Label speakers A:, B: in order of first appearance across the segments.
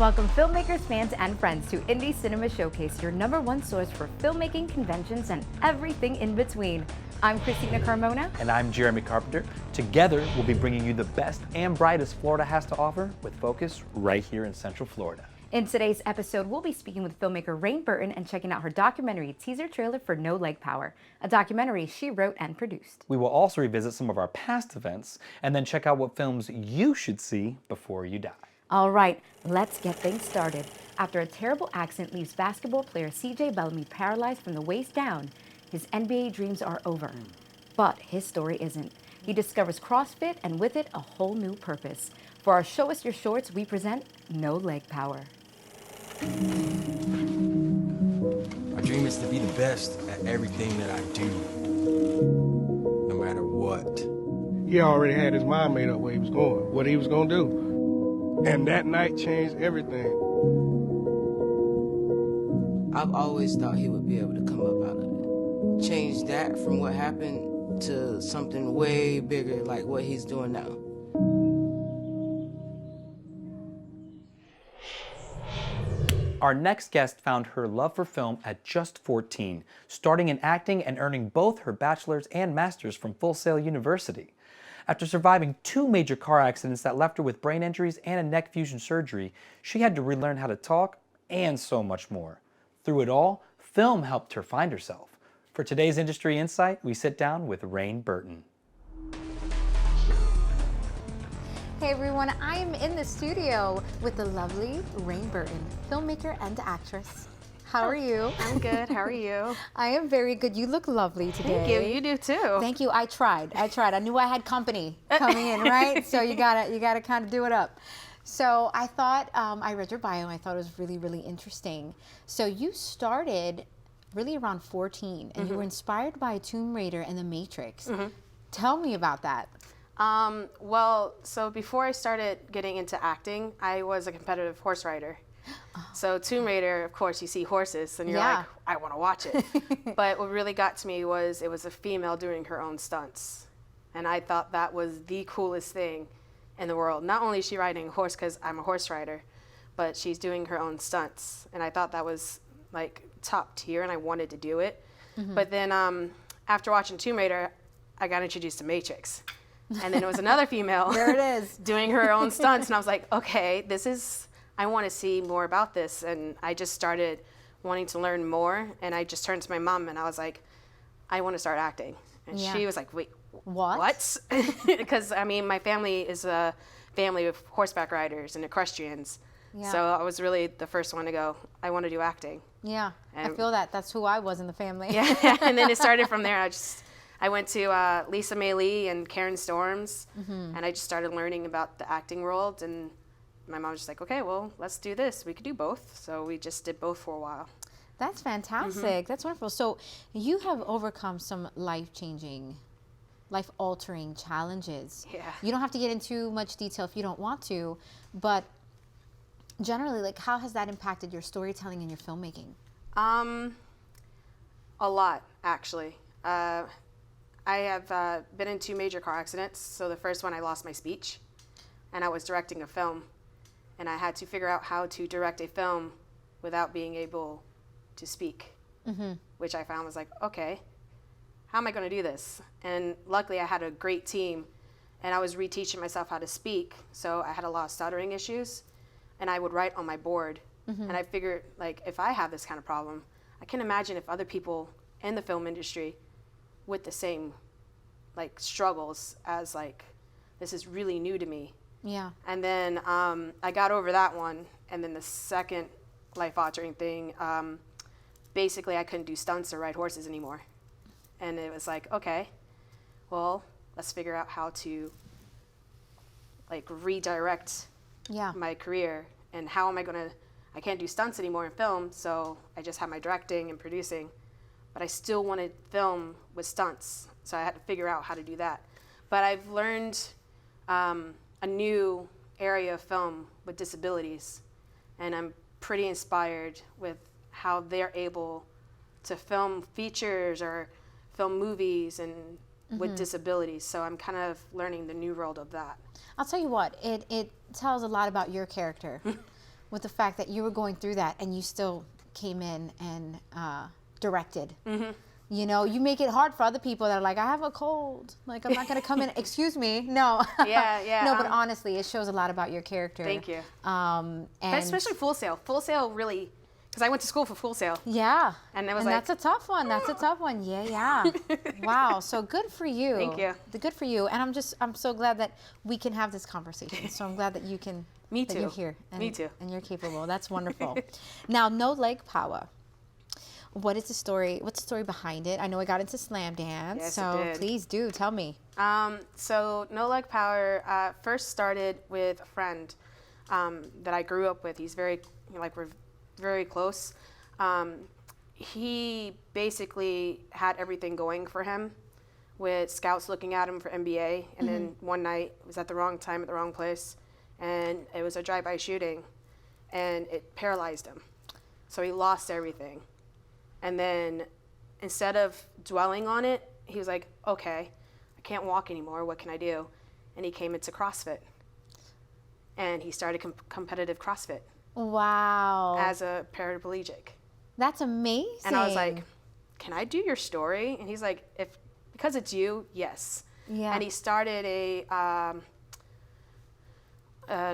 A: Welcome filmmakers, fans, and friends to Indie Cinema Showcase, your #1 source for filmmaking, conventions, and everything in between. I'm Christina Carmona.
B: And I'm Jeremy Carpenter. Together, we'll be bringing you the best and brightest Florida has to offer with focus right here in Central Florida.
A: In today's episode, we'll be speaking with filmmaker Reign Burton and checking out her documentary teaser trailer for No Leg Power, a documentary she wrote and produced.
B: We will also revisit some of our past events and then check out what films you should see before you die.
A: All right, let's get things started. After a terrible accident leaves basketball player CJ Bellamy paralyzed from the waist down, his NBA dreams are over. But his story isn't. He discovers CrossFit and with it, a whole new purpose. For our Show Us Your Shorts, we present No Leg Power.
C: My dream is to be the best at everything that I do, no matter what.
D: He already had his mind made up where he was going, what he was going to do. And that night changed everything.
E: I've always thought he would be able to come up out of it. Change that from what happened to something way bigger like what he's doing now.
B: Our next guest found her love for film at just 14, starting in acting and earning both her bachelor's and master's from Full Sail University. After surviving 2 major car accidents that left her with brain injuries and a neck fusion surgery, she had to relearn how to talk and so much more. Through it all, film helped her find herself. For today's Industry Insight, we sit down with Reign Burton.
A: Hey everyone, I am in the studio with the lovely Reign Burton, filmmaker and actress. How are you?
F: I'm good. How are you?
A: I am very good. You look lovely today.
F: Thank you. You do too.
A: Thank you. I tried. I knew I had company coming in, right? So you gotta kind of do it up. So I thought, I read your bio and I thought it was really, really interesting. So you started really around 14 and you were inspired by Tomb Raider and The Matrix. Tell me about that.
F: Well, so before I started getting into acting, I was a competitive horse rider. So Tomb Raider, of course, you see horses and you're like, I want to watch it. But what really got to me was it was a female doing her own stunts. And I thought that was the coolest thing in the world. Not only is she riding a horse because I'm a horse rider, but she's doing her own stunts. And I thought that was like top tier and I wanted to do it. But then after watching Tomb Raider, I got introduced to Matrix. And then it was another female
A: There it is.
F: doing her own stunts. And I was like, okay, I want to see more about this. And I just started wanting to learn more. And I just turned to my mom and I was like, I want to start acting. And she was like, wait, what? Because I mean, my family is a family of horseback riders and equestrians. So I was really the first one to go, I want to do acting.
A: Yeah, I feel that. That's who I was in the family.
F: Yeah, and then it started from there. I went to Lisa May Lee and Karen Storms, and I just started learning about the acting world. And my mom was just like, okay, well, let's do this. We could do both. So we just did both for a while.
A: That's fantastic. That's wonderful. So you have overcome some life-changing, life-altering challenges.
F: Yeah.
A: You don't have to get into much detail if you don't want to, but generally, like, how has that impacted your storytelling and your filmmaking?
F: A lot, actually. I have been in 2 major car accidents. So the first one, I lost my speech, and I was directing a film, and I had to figure out how to direct a film without being able to speak, which I found was like, okay, how am I going to do this? And luckily, I had a great team, and I was reteaching myself how to speak. So I had a lot of stuttering issues, and I would write on my board, and I figured, like, if I have this kind of problem, I can imagine if other people in the film industry with the same like struggles as like, this is really new to me.
A: Yeah.
F: And then I got over that one. And then the second life-altering thing, basically I couldn't do stunts or ride horses anymore. And it was like, okay, well, let's figure out how to like redirect my career. And how am I can't do stunts anymore in film, so I just had my directing and producing. But I still wanted film with stunts, so I had to figure out how to do that. But I've learned a new area of film with disabilities, and I'm pretty inspired with how they're able to film features or film movies and with disabilities. So I'm kind of learning the new world of that.
A: I'll tell you what, it tells a lot about your character with the fact that you were going through that and you still came in and directed. You know, you make it hard for other people that are like, I have a cold. Like, I'm not going to come in. Excuse me. No.
F: Yeah.
A: No, but honestly, it shows a lot about your character.
F: Thank you.
A: And
F: Especially Full Sail. Full Sail really, because I went to school for Full Sail.
A: yeah.
F: And it was
A: that's a tough one. That's a tough one. Yeah. Wow. So good for you.
F: Thank you.
A: Good for you. And I'm so glad that we can have this conversation. So I'm glad that you can.
F: Me
A: That
F: too.
A: you're here. And,
F: Me too.
A: And you're capable. That's wonderful. Now, No Leg Power. What is the story? What's the story behind it? I know I got into slam dance,
F: Yes,
A: so
F: it did.
A: please do tell me.
F: So No Leg Power first started with a friend that I grew up with. He's very, we're very close. He basically had everything going for him with scouts looking at him for NBA. And then one night, it was at the wrong time at the wrong place. And it was a drive-by shooting. And it paralyzed him. So he lost everything. And then instead of dwelling on it, he was like, okay, I can't walk anymore. What can I do? And he came into CrossFit. And he started competitive CrossFit
A: Wow.
F: as a paraplegic.
A: That's amazing.
F: And I was like, can I do your story? And he's like, because it's you, yes.
A: Yeah.
F: And he started a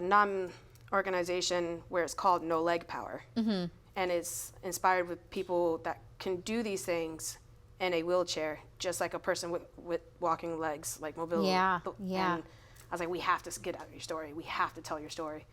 F: non-organization where it's called No Leg Power. And it's inspired with people that can do these things in a wheelchair, just like a person with walking legs, like mobility.
A: Yeah.
F: And I was like, we have to get out your story. We have to tell your story.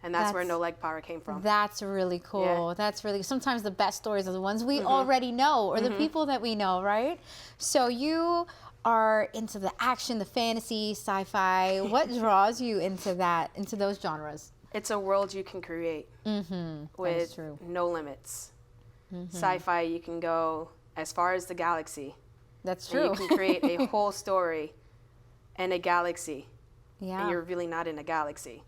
F: And that's where No Leg Power came from.
A: That's really cool.
F: Yeah.
A: That's really, sometimes the best stories are the ones we already know, or the people that we know, right? So you are into the action, the fantasy, sci-fi. What draws you into those genres?
F: It's a world you can create with
A: true.
F: no limits. Sci-fi, you can go as far as the galaxy.
A: That's
F: And
A: true.
F: you can create a whole story in a galaxy.
A: Yeah.
F: And you're really not in a galaxy.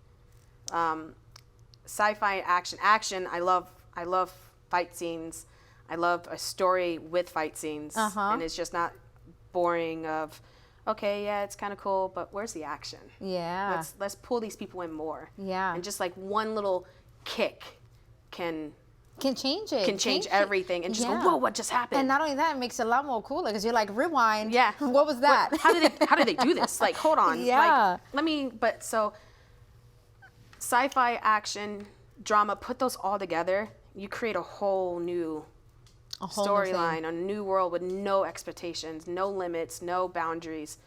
F: Sci-fi action. I love fight scenes. I love a story with fight scenes, and it's just not boring. Of, okay, yeah, it's kind of cool, but where's the action?
A: Yeah.
F: Let's pull these people in more.
A: Yeah.
F: And just like one little kick can
A: change it.
F: change everything, and just
A: Yeah.
F: go, whoa, what just happened?
A: And not only that, it makes it a lot more cooler because you're like, rewind.
F: Yeah.
A: What was that?
F: How did they do this? Like, hold on.
A: Yeah.
F: So sci-fi, action, drama, put those all together, you create a whole new storyline, a new world with no expectations, no limits, no boundaries.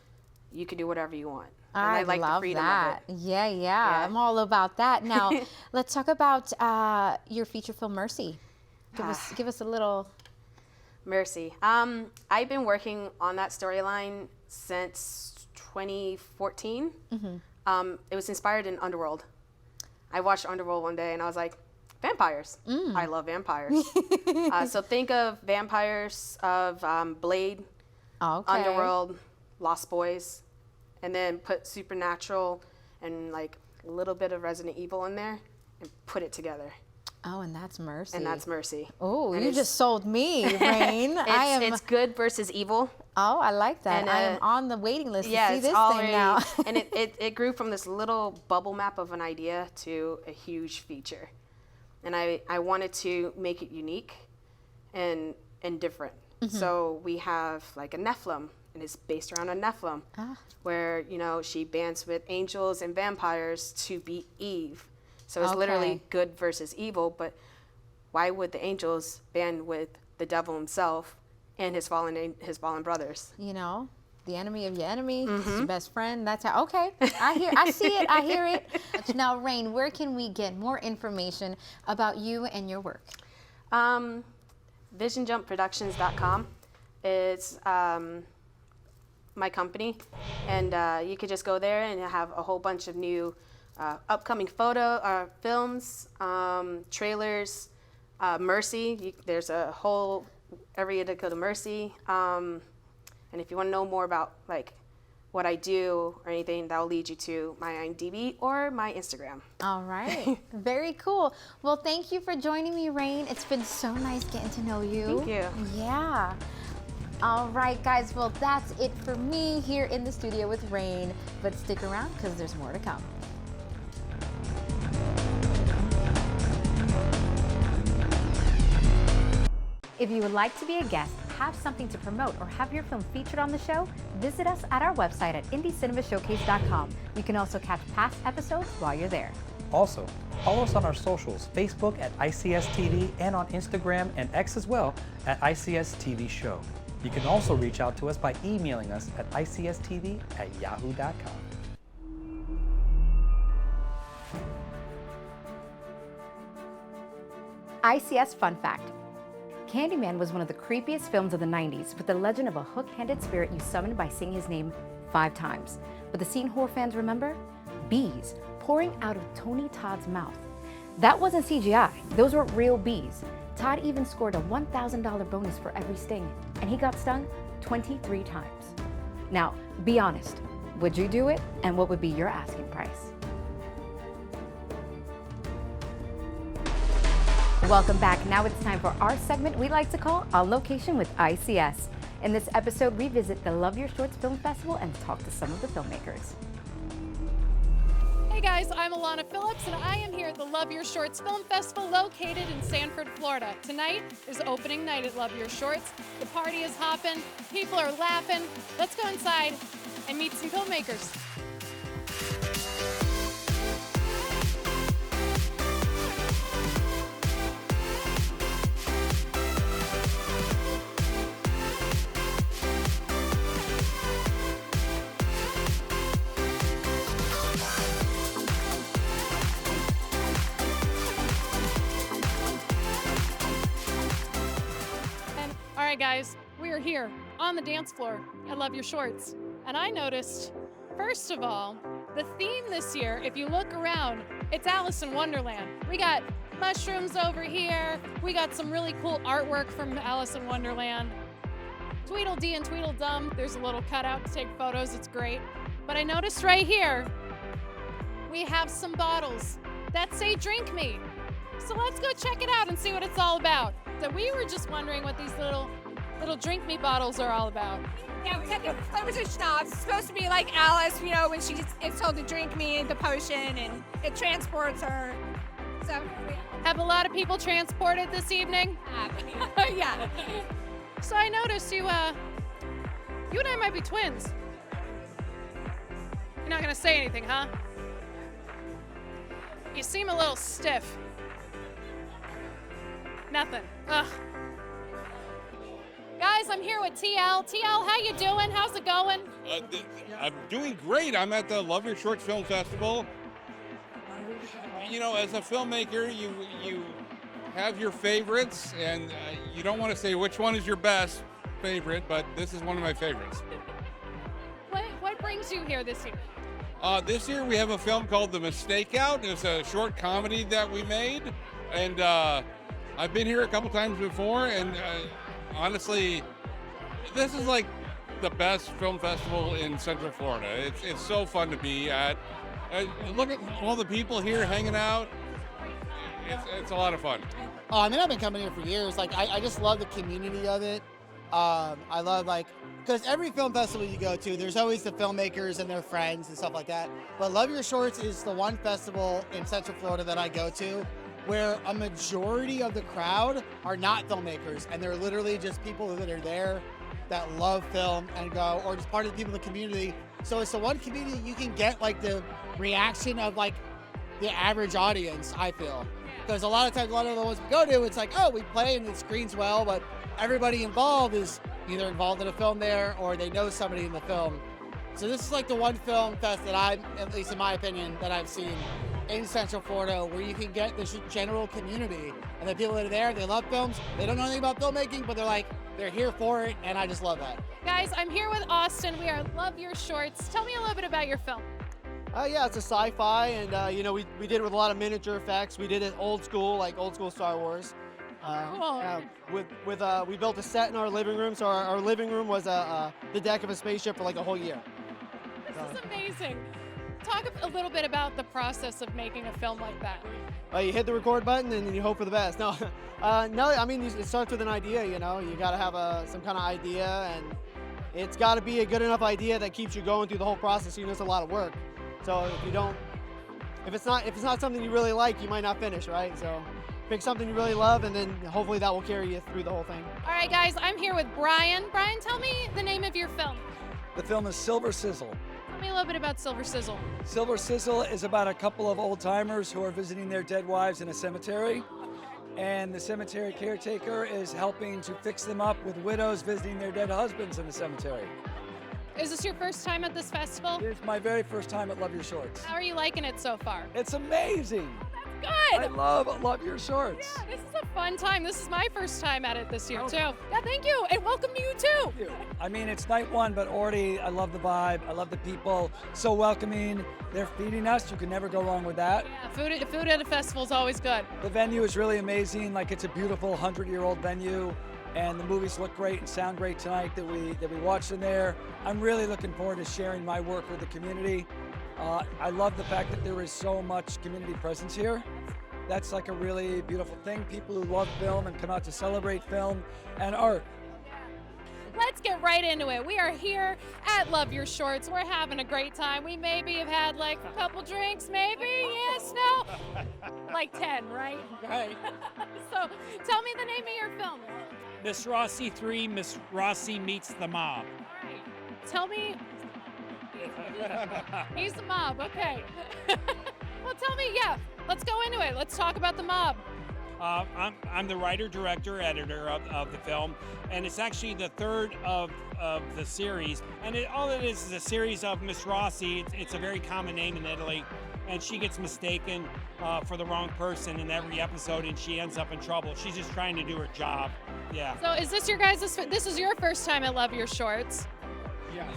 F: You can do whatever you want. And I like
A: love
F: the freedom
A: that.
F: of it.
A: Yeah. I'm all about that. Now, let's talk about your feature film, Mercy. Give us a little.
F: Mercy. I've been working on that storyline since 2014. It was inspired in Underworld. I watched Underworld one day and I was like, vampires. I love vampires. So think of vampires of Blade,
A: Okay.
F: Underworld, Lost Boys, and then put supernatural and like a little bit of Resident Evil in there and put it together.
A: Oh, and that's Mercy.
F: And that's Mercy.
A: Oh,
F: And
A: you
F: it's-
A: just sold me, Rain.
F: It's good versus evil.
A: Oh, I like that.
F: And,
A: I am on the waiting list to see
F: it's
A: this
F: already,
A: thing now.
F: and it grew from this little bubble map of an idea to a huge feature. And I wanted to make it unique and different. So we have like a Nephilim, and it's based around a Nephilim, where, she bands with angels and vampires to beat Eve. So it's literally
A: Okay.
F: good versus evil, but why would the angels band with the devil himself and his fallen brothers?
A: The enemy of your enemy is your best friend. That's how. Okay, I see it. I hear it. Now, Reign, where can we get more information about you and your work?
F: VisionJumpProductions.com is my company, and you could just go there and have a whole bunch of new upcoming films, trailers. Mercy, there's a whole area to go to Mercy. And if you want to know more about like what I do or anything, that will lead you to my IMDb or my Instagram.
A: All right. Very cool. Well, thank you for joining me, Reign. It's been so nice getting to know you.
F: Thank you.
A: Yeah. All right, guys. Well, that's it for me here in the studio with Reign. But stick around because there's more to come.
G: If you would like to be a guest, have something to promote, or have your film featured on the show, visit us at our website at indiecinemashowcase.com. You can also catch past episodes while you're there.
B: Also, follow us on our socials, Facebook at ICS TV and on Instagram and X as well at ICS TV Show. You can also reach out to us by emailing us at icstv@yahoo.com.
G: ICS Fun Fact. Candyman was one of the creepiest films of the 90s, with the legend of a hook-handed spirit you summoned by saying his name 5 times. But the scene horror fans remember? Bees pouring out of Tony Todd's mouth. That wasn't CGI, those were real bees. Todd even scored a $1,000 bonus for every sting, and he got stung 23 times. Now, be honest, would you do it, and what would be your asking price? Welcome back. Now it's time for our segment we like to call On Location with ICS. In this episode, we visit the Love Your Shorts Film Festival and talk to some of the filmmakers.
H: Hey guys, I'm Alana Phillips, and I am here at the Love Your Shorts Film Festival located in Sanford, Florida. Tonight is opening night at Love Your Shorts. The party is hopping, people are laughing. Let's go inside and meet some filmmakers. All right, guys, we are here on the dance floor at Love Your Shorts. And I noticed, first of all, the theme this year, if you look around, it's Alice in Wonderland. We got mushrooms over here. We got some really cool artwork from Alice in Wonderland. Tweedledee and Tweedledum, there's a little cutout to take photos, it's great. But I noticed right here, we have some bottles that say drink me. So let's go check it out and see what it's all about. So we were just wondering what these little drink me bottles are all about.
I: Yeah, we had the flavors of schnapps. It's supposed to be like Alice, you know, when she is told to drink me the potion and it transports her. So,
H: Have a lot of people transported this evening?
I: yeah.
H: So I noticed you and I might be twins. You're not gonna say anything, huh? You seem a little stiff. Nothing. Ugh. Guys, I'm here with TL. TL, how you doing? How's it going?
J: I'm doing great. I'm at the Love Your Shorts Film Festival. You know, as a filmmaker, you have your favorites, and you don't want to say which one is your best favorite, but this is one of my favorites.
H: What brings you here this year?
J: This year we have a film called The Mistakeout. It's a short comedy that we made, and I've been here a couple times before, and honestly, this is like the best film festival in Central Florida. It's so fun to be at. Look at all the people here hanging out. It's a lot of fun.
K: I mean, I've been coming here for years. Like, I just love the community of it. I love, like, because every film festival you go to, there's always the filmmakers and their friends and stuff like that. But Love Your Shorts is the one festival in Central Florida that I go to where a majority of the crowd are not filmmakers, and they're literally just people that are there that love film and go, or just part of the people in the community. So it's the one community you can get like the reaction of like the average audience, I feel. Because a lot of times, a lot of the ones we go to, it's like, oh, we play and it screens well, but everybody involved is either involved in a film there or they know somebody in the film. So this is like the one film fest that I, at least in my opinion, that I've seen in Central Florida where you can get this general community and the people that are there, they love films, they don't know anything about filmmaking, but they're here for it, and I just love that.
H: Guys, I'm here with Austin. We are Love Your Shorts. Tell me a little bit about your film.
L: Yeah, it's a sci-fi, and you know, we did it with a lot of miniature effects. We did it old school, like old school Star Wars.
H: Cool.
L: We built a set in our living room, so our living room was the deck of a spaceship for like a whole year.
H: This is amazing. Talk a little bit about the process of making a film like that.
L: You hit the record button and you hope for the best. No, I mean, it starts with an idea, you know. You got to have some kind of idea, and it's got to be a good enough idea that keeps you going through the whole process. You know, it's a lot of work. So if it's not something you really like, you might not finish, right? So pick something you really love, and then hopefully that will carry you through the whole thing.
H: All right, guys, I'm here with Brian. Brian, tell me the name of your film.
M: The film is Silver Sizzle.
H: Tell me a little bit about Silver Sizzle.
M: Silver Sizzle is about a couple of old timers who are visiting their dead wives in a cemetery. And the cemetery caretaker is helping to fix them up with widows visiting their dead husbands in the cemetery.
H: Is this your first time at this festival?
M: It's my very first time at Love Your Shorts.
H: How are you liking it so far?
M: It's amazing.
H: Good.
M: I love Love Your Shorts.
H: Yeah, this is a fun time. This is my first time at it this year, too. Yeah, thank you, and welcome to you, too.
M: Thank you. I mean, it's night one, but already I love the vibe. I love the people. So welcoming. They're feeding us. You can never go wrong with that.
H: Yeah, food at a festival is always good.
M: The venue is really amazing. Like, it's a beautiful 100-year-old venue. And the movies look great and sound great tonight that we watched in there. I'm really looking forward to sharing my work with the community. I love the fact that there is so much community presence here. That's like a really beautiful thing. People who love film and come out to celebrate film and art.
H: Let's get right into it. We are here at Love Your Shorts. We're having a great time. We maybe have had like a couple drinks, maybe, yes, no? Like 10, right?
N: Right.
H: So tell me the name of your film.
N: Miss Rossi 3, Miss Rossi Meets the Mob.
H: All right. Tell me. He's the mob, okay. Well, tell me, yeah, let's go into it. Let's talk about the mob.
N: I'm the writer, director, editor of the film, and it's actually the third of the series. And all it is a series of Miss Rossi. It's a very common name in Italy, and she gets mistaken for the wrong person in every episode, and she ends up in trouble. She's just trying to do her job. Yeah.
H: So is this your guys', this is your first time at Love Your Shorts?
O: Yes.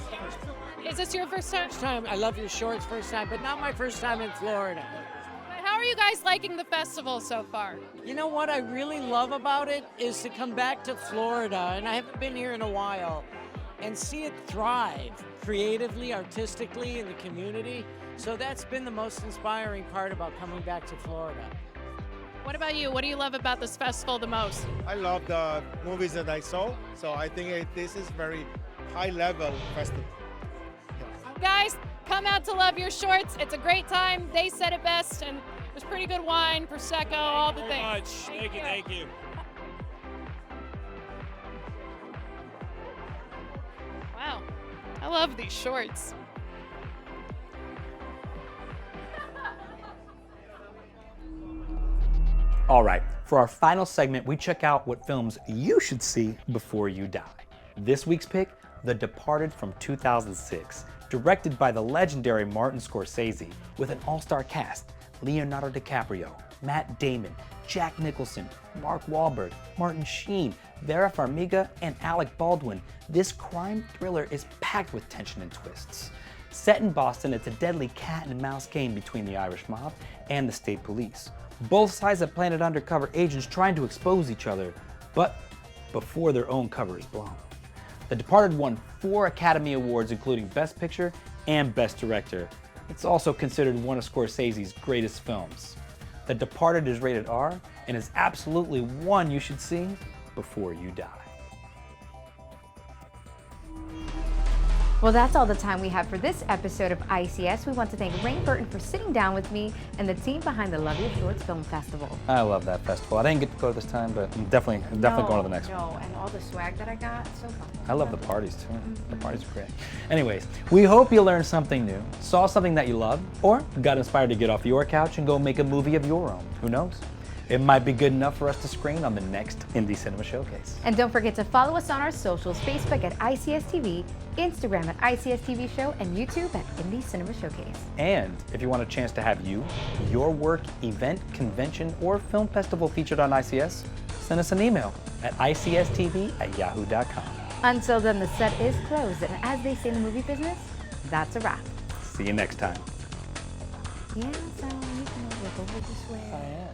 H: Is this your first time?
O: First time. I Love Your Shorts, first time, but not my first time in Florida.
H: But how are you guys liking the festival so far?
O: You know what I really love about it is to come back to Florida, and I haven't been here in a while, and see it thrive creatively, artistically in the community. So that's been the most inspiring part about coming back to Florida.
H: What about you? What do you love about this festival the most?
P: I love the movies that I saw, so I think this is very high-level festival.
H: Guys, come out to Love Your Shorts. It's a great time. They said it best, and there's pretty good wine, Prosecco, all the things.
N: Thank you. Thank you.
H: Wow, I love these shorts.
B: All right, for our final segment, we check out what films you should see before you die. This week's pick, The Departed from 2006, directed by the legendary Martin Scorsese, with an all-star cast: Leonardo DiCaprio, Matt Damon, Jack Nicholson, Mark Wahlberg, Martin Sheen, Vera Farmiga, and Alec Baldwin. This crime thriller is packed with tension and twists. Set in Boston, it's a deadly cat and mouse game between the Irish mob and the state police. Both sides have planted undercover agents trying to expose each other, but before their own cover is blown. The Departed won 4 Academy Awards, including Best Picture and Best Director. It's also considered one of Scorsese's greatest films. The Departed is rated R and is absolutely one you should see before you die.
G: Well, that's all the time we have for this episode of ICS. We want to thank Reign Burton for sitting down with me and the team behind the Love Your Shorts Film Festival.
B: I love that festival. I didn't get to go this time, but I'm definitely going to the next one.
G: No, and all the swag that I got, so fun.
B: I love the parties too. The parties are great. Anyways, we hope you learned something new, saw something that you love, or got inspired to get off your couch and go make a movie of your own. Who knows? It might be good enough for us to screen on the next Indie Cinema Showcase.
G: And don't forget to follow us on our socials, Facebook at ICS TV, Instagram at ICS TV Show, and YouTube at Indie Cinema Showcase.
B: And if you want a chance to have your work, event, convention, or film festival featured on ICS, send us an email at icstv@yahoo.com.
G: Until then, the set is closed, and as they say in the movie business, that's a wrap.
B: See you next time.
G: Yeah, so you can look over this way.
B: I am.